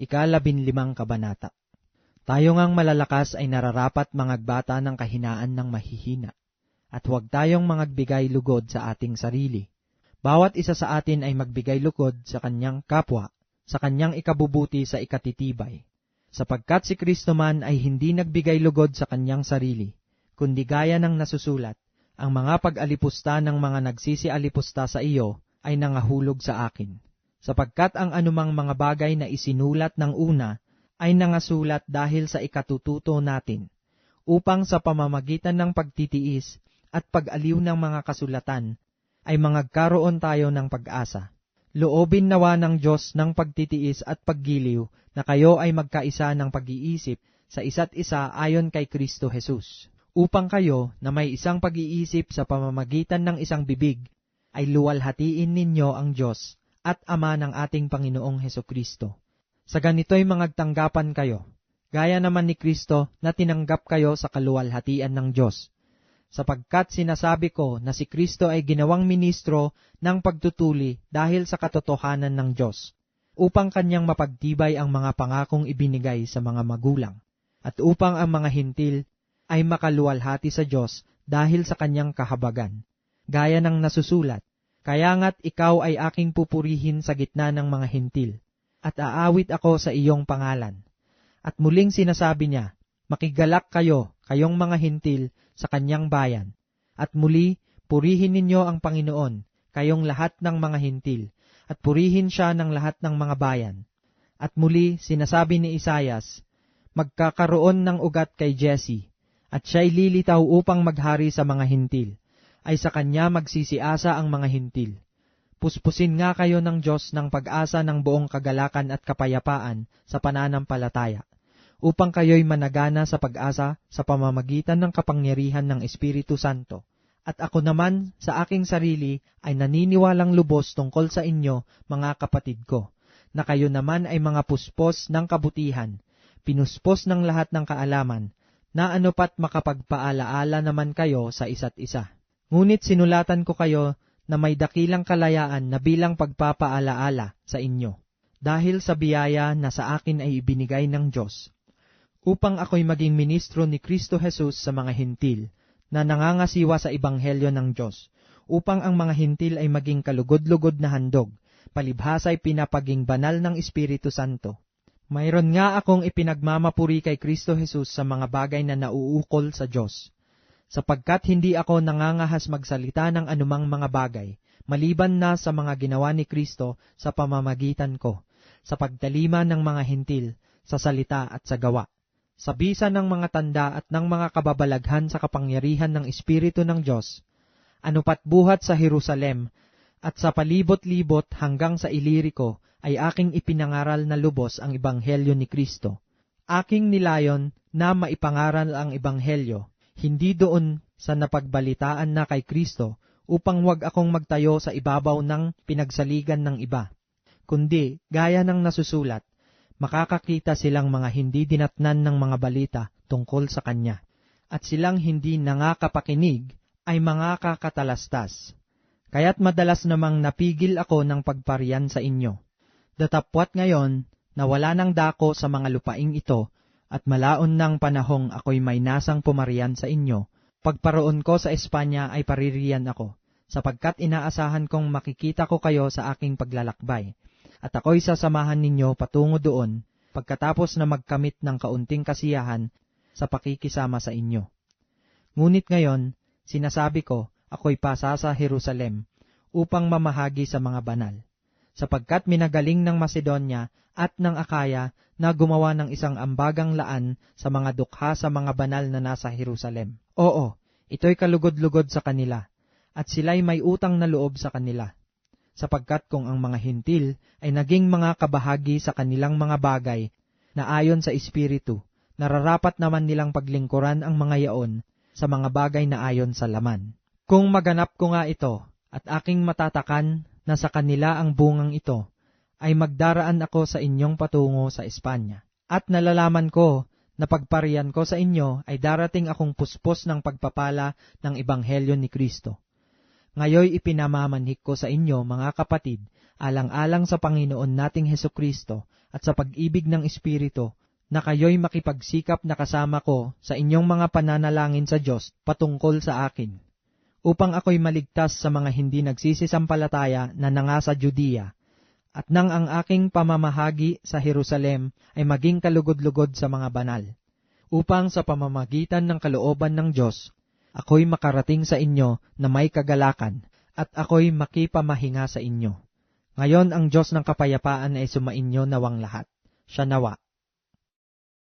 15 kabanata. Tayo ngang malalakas ay nararapat mangagbata ng kahinaan ng mahihina, at huwag tayong mangagbigay lugod sa ating sarili. Bawat isa sa atin ay magbigay lugod sa kanyang kapwa, sa kanyang ikabubuti sa ikatitibay. Sapagkat si Kristo man ay hindi nagbigay lugod sa kanyang sarili, kundi gaya ng nasusulat, ang mga pag-alipusta ng mga nagsisialipusta sa iyo ay nangahulog sa akin. Sapagkat ang anumang mga bagay na isinulat ng una ay nangasulat dahil sa ikatututo natin, upang sa pamamagitan ng pagtitiis at pag-aliw ng mga kasulatan, ay mangagkaroon tayo ng pag-asa. Loobin nawa ng Diyos ng pagtitiis at paggiliw na kayo ay magkaisa ng pag-iisip sa isa't isa ayon kay Kristo Jesus, upang kayo na may isang pag-iisip sa pamamagitan ng isang bibig, ay luwalhatiin ninyo ang Diyos at Ama ng ating Panginoong Hesukristo. Sa ganito'y mangagtanggapan kayo, gaya naman ni Kristo na tinanggap kayo sa kaluwalhatian ng Diyos. Sapagkat sinasabi ko na si Kristo ay ginawang ministro ng pagtutuli dahil sa katotohanan ng Diyos, upang kanyang mapagtibay ang mga pangakong ibinigay sa mga magulang, at upang ang mga hintil ay makaluwalhati sa Diyos dahil sa kanyang kahabagan. Gaya ng nasusulat, kaya nga't ikaw ay aking pupurihin sa gitna ng mga hintil, at aawit ako sa iyong pangalan. At muling sinasabi niya, makigalak kayo, kayong mga hintil, sa kanyang bayan. At muli, purihin ninyo ang Panginoon, kayong lahat ng mga hintil, at purihin siya ng lahat ng mga bayan. At muli, sinasabi ni Isaias, magkakaroon ng ugat kay Jesse, at siya'y lilitaw upang maghari sa mga hintil, ay sa kanya magsisiasa ang mga hintil. Puspusin nga kayo ng Diyos ng pag-asa ng buong kagalakan at kapayapaan sa pananampalataya, upang kayo'y managana sa pag-asa sa pamamagitan ng kapangyarihan ng Espiritu Santo. At ako naman sa aking sarili ay naniniwalang lubos tungkol sa inyo, mga kapatid ko, na kayo naman ay mga puspos ng kabutihan, pinuspos ng lahat ng kaalaman, na anupat makapagpaalaala naman kayo sa isa't isa. Ngunit sinulatan ko kayo na may dakilang kalayaan na bilang pagpapaalaala sa inyo, dahil sa biyaya na sa akin ay ibinigay ng Diyos, upang ako'y maging ministro ni Kristo Jesus sa mga hintil, na nangangasiwa sa ebanghelyo ng Diyos, upang ang mga hintil ay maging kalugod-lugod na handog, palibhasa'y pinapaging banal ng Espiritu Santo. Mayroon nga akong ipinagmamapuri kay Kristo Jesus sa mga bagay na nauukol sa Diyos, sapagkat hindi ako nangangahas magsalita ng anumang mga bagay, maliban na sa mga ginawa ni Kristo sa pamamagitan ko, sa pagtalima ng mga hintil, sa salita at sa gawa, sa bisa ng mga tanda at ng mga kababalaghan sa kapangyarihan ng Espiritu ng Diyos, anupat buhat sa Jerusalem, at sa palibot-libot hanggang sa Ilirico, ay aking ipinangaral na lubos ang Ebanghelyo ni Kristo. Aking nilayon na maipangaral ang Ebanghelyo, hindi doon sa napagbalitaan na kay Kristo, upang wag akong magtayo sa ibabaw ng pinagsaligan ng iba. Kundi, gaya ng nasusulat, makakakita silang mga hindi dinatnan ng mga balita tungkol sa Kanya, at silang hindi nangakapakinig ay mga kakatalastas. Kaya't madalas namang napigil ako ng pagparian sa inyo. Datapwat ngayon na wala nang dako sa mga lupaing ito, at malaon ng panahong ako'y may nasang pumarian sa inyo, pagparoon ko sa Espanya ay paririyan ako, sapagkat inaasahan kong makikita ko kayo sa aking paglalakbay, at ako'y sasamahan ninyo patungo doon, pagkatapos na magkamit ng kaunting kasiyahan sa pakikisama sa inyo. Ngunit ngayon, sinasabi ko, ako'y pasa sa Jerusalem, upang mamahagi sa mga banal, sapagkat minagaling ng Macedonia at ng Akaya na gumawa ng isang ambagang laan sa mga dukha sa mga banal na nasa Jerusalem. Oo, ito'y kalugod-lugod sa kanila, at sila'y may utang na loob sa kanila, sapagkat kung ang mga hintil ay naging mga kabahagi sa kanilang mga bagay na ayon sa Espiritu, nararapat naman nilang paglingkuran ang mga yaon sa mga bagay na ayon sa laman. Kung maganap ko nga ito, at aking matatakan na sa kanila ang bungang ito, ay magdaraan ako sa inyong patungo sa Espanya. At nalalaman ko na pagparian ko sa inyo ay darating akong puspos ng pagpapala ng Ebanghelyo ni Kristo. Ngayoy ipinamamanhik ko sa inyo, mga kapatid, alang-alang sa Panginoon nating Hesukristo at sa pag-ibig ng Espiritu, na kayo'y makipagsikap na kasama ko sa inyong mga pananalangin sa Diyos patungkol sa akin, upang ako'y maligtas sa mga hindi nagsisisampalataya na nangasa Judea, at nang ang aking pamamahagi sa Jerusalem ay maging kalugod-lugod sa mga banal, upang sa pamamagitan ng kalooban ng Diyos, ako'y makarating sa inyo na may kagalakan, at ako'y makipamahinga sa inyo. Ngayon ang Diyos ng kapayapaan ay sumainyo nawang lahat. Siya nawa.